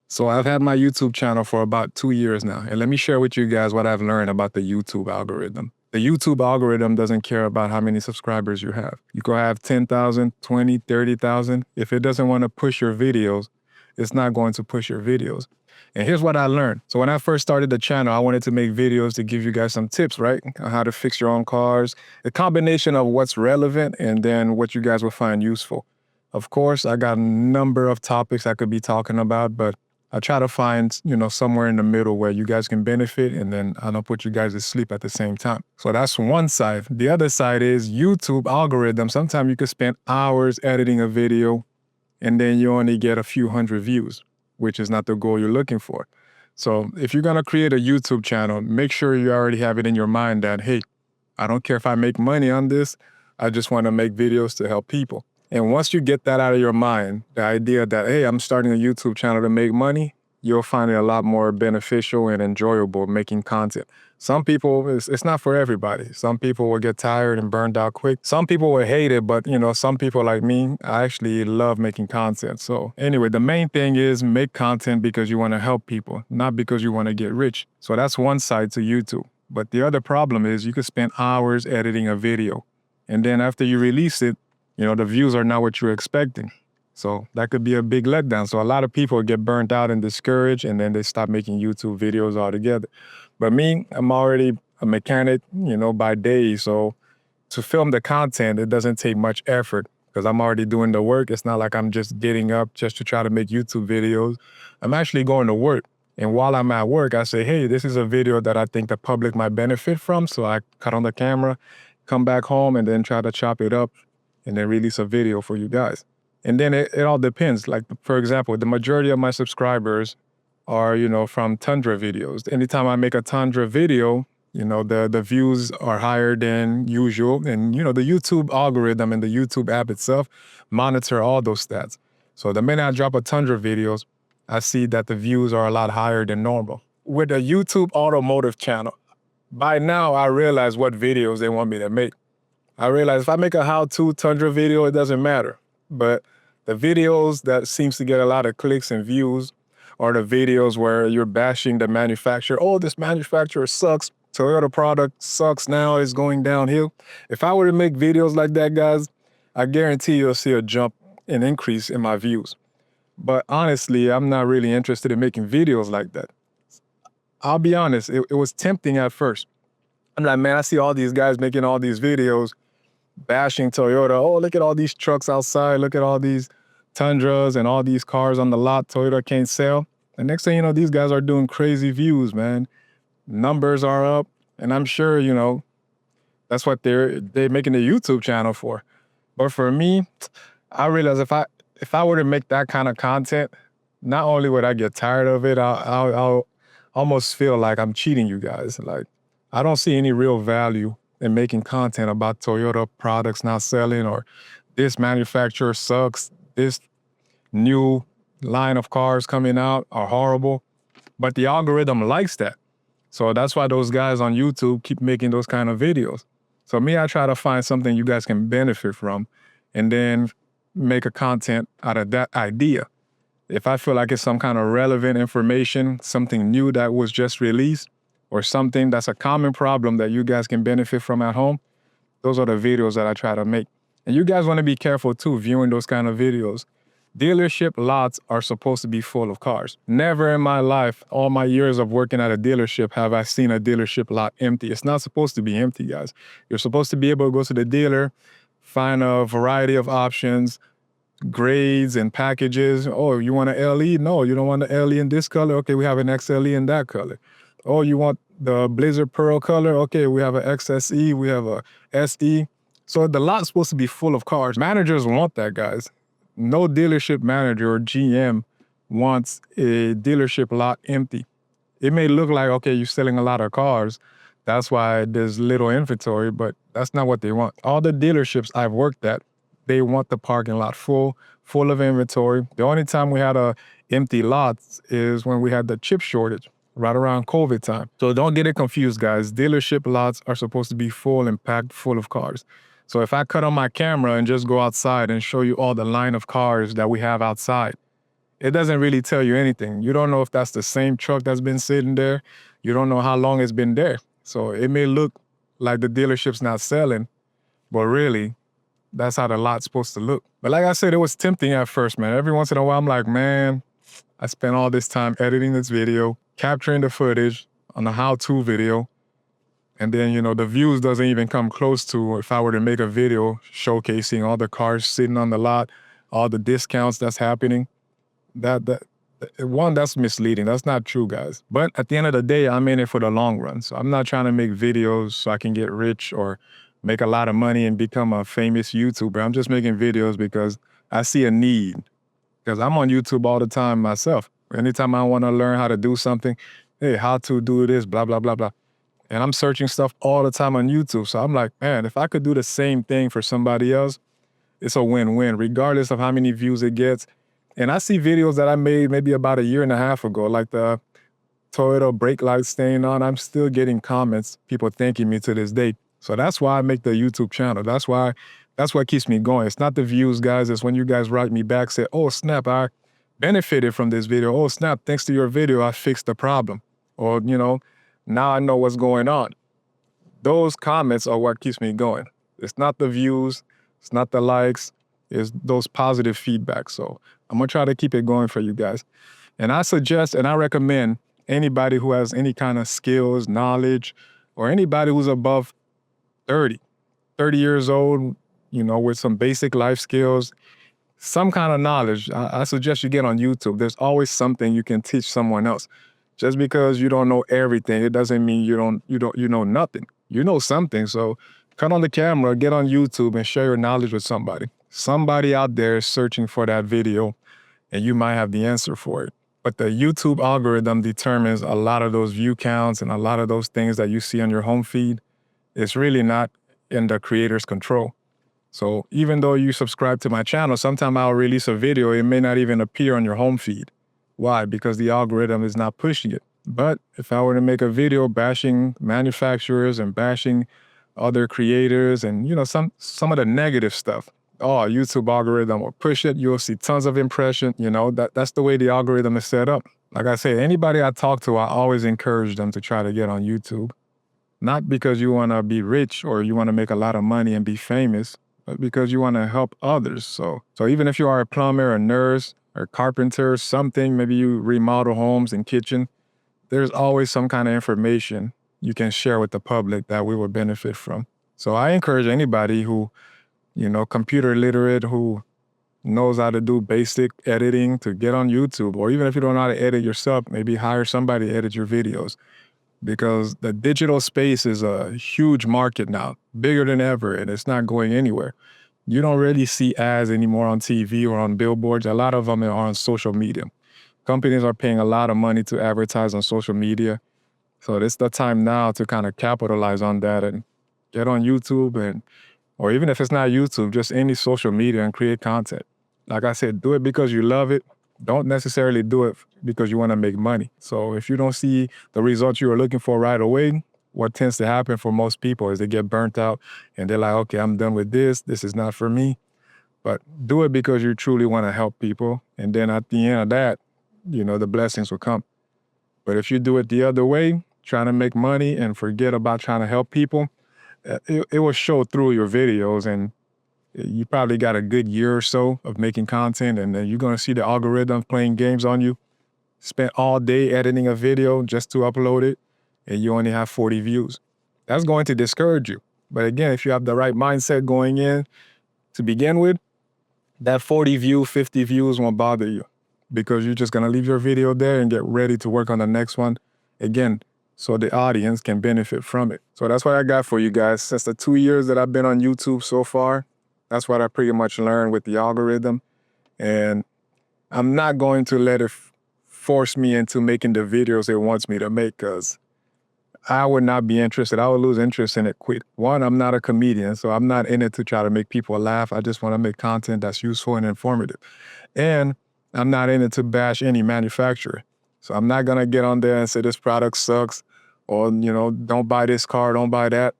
So I've had my YouTube channel for about 2 years now, and let me share with you guys what I've learned about the YouTube algorithm. The YouTube algorithm doesn't care about how many subscribers you have. You could have 10,000, 20, 30,000. If it doesn't want to push your videos, it's not going to push your videos. And here's what I learned. So when I first started the channel, I wanted to make videos to give you guys some tips, right? On how to fix your own cars, a combination of what's relevant and then what you guys will find useful. Of course, I got a number of topics I could be talking about, but I try to find, somewhere in the middle where you guys can benefit and then I don't put you guys to sleep at the same time. So that's one side. The other side is YouTube algorithm. Sometimes you could spend hours editing a video and then you only get a few hundred views, which is not the goal you're looking for. So if you're gonna create a YouTube channel, make sure you already have it in your mind that, hey, I don't care if I make money on this, I just wanna make videos to help people. And once you get that out of your mind, the idea that, hey, I'm starting a YouTube channel to make money, you'll find it a lot more beneficial and enjoyable making content. Some people, it's not for everybody. Some people will get tired and burned out quick. Some people will hate it, but some people like me, I actually love making content. So anyway, the main thing is make content because you want to help people, not because you want to get rich. So that's one side to YouTube. But the other problem is you could spend hours editing a video. And then after you release it, the views are not what you're expecting. So that could be a big letdown. So a lot of people get burnt out and discouraged, and then they stop making YouTube videos altogether. But me, I'm already a mechanic, by day. So to film the content, it doesn't take much effort because I'm already doing the work. It's not like I'm just getting up just to try to make YouTube videos. I'm actually going to work. And while I'm at work, I say, hey, this is a video that I think the public might benefit from. So I cut on the camera, come back home, and then try to chop it up and then release a video for you guys. And then it all depends. Like, for example, the majority of my subscribers are, from Tundra videos. Anytime I make a Tundra video, the views are higher than usual. And, the YouTube algorithm and the YouTube app itself monitor all those stats. So the minute I drop a Tundra videos, I see that the views are a lot higher than normal. With a YouTube automotive channel, by now I realize what videos they want me to make. I realize if I make a how-to Tundra video, it doesn't matter. But the videos that seems to get a lot of clicks and views are the videos where you're bashing the manufacturer. Oh, this manufacturer sucks. Toyota product sucks now, it's going downhill. If I were to make videos like that, guys, I guarantee you'll see a jump, an increase in my views. But honestly, I'm not really interested in making videos like that. I'll be honest, it was tempting at first. I'm like, man, I see all these guys making all these videos bashing Toyota. Oh, look at all these trucks outside. Look at all these Tundras and all these cars on the lot Toyota can't sell. And next thing you know, these guys are doing crazy views, man. Numbers are up. And I'm sure, that's what they're making a YouTube channel for. But for me, I realize if I were to make that kind of content, not only would I get tired of it, I'll almost feel like I'm cheating you guys. Like, I don't see any real value in making content about Toyota products not selling, or this manufacturer sucks, this new line of cars coming out are horrible. But the algorithm likes that. So that's why those guys on YouTube keep making those kind of videos. So me, I try to find something you guys can benefit from and then make a content out of that idea. If I feel like it's some kind of relevant information, something new that was just released, or something that's a common problem that you guys can benefit from at home, those are the videos that I try to make. And you guys want to be careful too, viewing those kind of videos. Dealership lots are supposed to be full of cars. Never in my life, all my years of working at a dealership, have I seen a dealership lot empty. It's not supposed to be empty, guys. You're supposed to be able to go to the dealer, find a variety of options, grades and packages. Oh, you want an LE? No, you don't want an LE in this color? Okay, we have an XLE in that color. Oh, you want the Blizzard Pearl color? Okay, we have an XSE, we have a SE. So the lot's supposed to be full of cars. Managers want that, guys. No dealership manager or GM wants a dealership lot empty. It may look like, okay, you're selling a lot of cars, that's why there's little inventory, but that's not what they want. All the dealerships I've worked at, they want the parking lot full of inventory. The only time we had a empty lots is when we had the chip shortage, right around COVID time. So don't get it confused, guys. Dealership lots are supposed to be full and packed full of cars. So if I cut on my camera and just go outside and show you all the line of cars that we have outside, it doesn't really tell you anything. You don't know if that's the same truck that's been sitting there. You don't know how long it's been there. So it may look like the dealership's not selling, but really, that's how the lot's supposed to look. But like I said, it was tempting at first, man. Every once in a while, I'm like, man, I spent all this time editing this video, capturing the footage on a how-to video, and then, the views doesn't even come close to if I were to make a video showcasing all the cars sitting on the lot, all the discounts that's happening. That one, that's misleading. That's not true, guys. But at the end of the day, I'm in it for the long run. So I'm not trying to make videos so I can get rich or make a lot of money and become a famous YouTuber. I'm just making videos because I see a need. Because I'm on YouTube all the time myself. Anytime I want to learn how to do something, hey, how to do this, blah, blah, blah, blah. And I'm searching stuff all the time on YouTube. So I'm like, man, if I could do the same thing for somebody else, it's a win-win, regardless of how many views it gets. And I see videos that I made maybe about a year and a half ago, like the Toyota brake light staying on. I'm still getting comments, people thanking me to this day. So that's why I make the YouTube channel. That's what keeps me going. It's not the views, guys. It's when you guys write me back, say, oh, snap, I benefited from this video. Oh, snap, thanks to your video, I fixed the problem. Or, now I know what's going on. Those comments are what keeps me going. It's not the views, it's not the likes, it's those positive feedback. So I'm gonna try to keep it going for you guys. And I suggest and I recommend anybody who has any kind of skills, knowledge, or anybody who's above 30 years old, with some basic life skills, some kind of knowledge, I suggest you get on YouTube. There's always something you can teach someone else. Just because you don't know everything, it doesn't mean you know nothing. You know something. So cut on the camera, get on YouTube and share your knowledge with somebody. Somebody out there is searching for that video and you might have the answer for it. But the YouTube algorithm determines a lot of those view counts and a lot of those things that you see on your home feed. It's really not in the creator's control. So even though you subscribe to my channel, sometime I'll release a video, it may not even appear on your home feed. Why? Because the algorithm is not pushing it. But if I were to make a video bashing manufacturers and bashing other creators and, some of the negative stuff, YouTube algorithm will push it. You'll see tons of impression. That's the way the algorithm is set up. Like I say, anybody I talk to, I always encourage them to try to get on YouTube. Not because you want to be rich or you want to make a lot of money and be famous, but because you want to help others. So even if you are a plumber, a nurse, or carpenter, something, maybe you remodel homes and kitchen, there's always some kind of information you can share with the public that we will benefit from. So I encourage anybody who, computer literate, who knows how to do basic editing to get on YouTube, or even if you don't know how to edit yourself, maybe hire somebody to edit your videos. Because the digital space is a huge market now, bigger than ever, and it's not going anywhere. You don't really see ads anymore on TV or on billboards. A lot of them are on social media. Companies are paying a lot of money to advertise on social media. So it's the time now to kind of capitalize on that and get on YouTube or even if it's not YouTube, just any social media and create content. Like I said, do it because you love it. Don't necessarily do it because you want to make money. So if you don't see the results you are looking for right away, what tends to happen for most people is they get burnt out and they're like, okay, I'm done with this. This is not for me. But do it because you truly want to help people. And then at the end of that, the blessings will come. But if you do it the other way, trying to make money and forget about trying to help people, it will show through your videos. And you probably got a good year or so of making content, and then you're going to see the algorithm playing games on you. Spent all day editing a video just to upload it, and you only have 40 views. That's going to discourage you. But again, if you have the right mindset going in to begin with, that 40 view, 50 views won't bother you because you're just going to leave your video there and get ready to work on the next one. Again, so the audience can benefit from it. So that's what I got for you guys. Since the 2 years that I've been on YouTube so far, that's what I pretty much learned with the algorithm. And I'm not going to let it force me into making the videos it wants me to make, because I would not be interested. I would lose interest in it quick. One, I'm not a comedian, so I'm not in it to try to make people laugh. I just want to make content that's useful and informative. And I'm not in it to bash any manufacturer. So I'm not going to get on there and say this product sucks or, don't buy this car, don't buy that.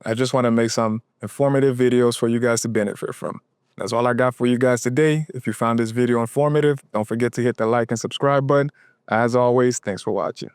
I just want to make some informative videos for you guys to benefit from. That's all I got for you guys today. If you found this video informative, don't forget to hit the like and subscribe button. As always, thanks for watching.